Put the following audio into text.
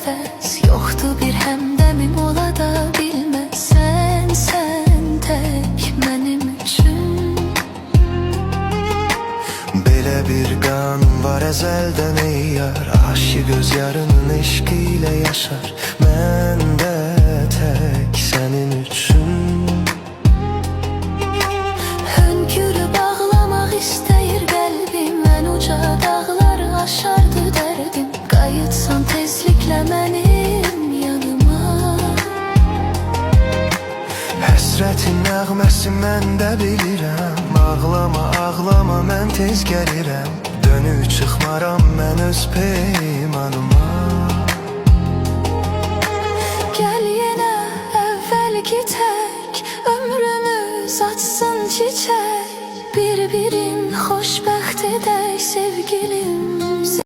əvəz yoxdur bir həmdəmim ola da bilməz. Sən tək mənim üçün. Belə bir qanun var əzəldən ey yar, aşıq öz yarının eşqi ilə yaşar. Mən də tək sənin üçün. Hönkürüb ağlamaq istəyir qəlbim, ən uca dağları aşardı dərdim. Qayıtsan tezliklə mənim yanıma. Həsrətin nəğməsi mən də bilirəm, ağlama, ağlama, mən tez gəlirəm. Dönüb çıxmaram mən öz peymanıma. Gəl yenə əvvəlki tək, ömrümüz açsın çiçək. Bir-birin xoşbəxt edək sevgilim.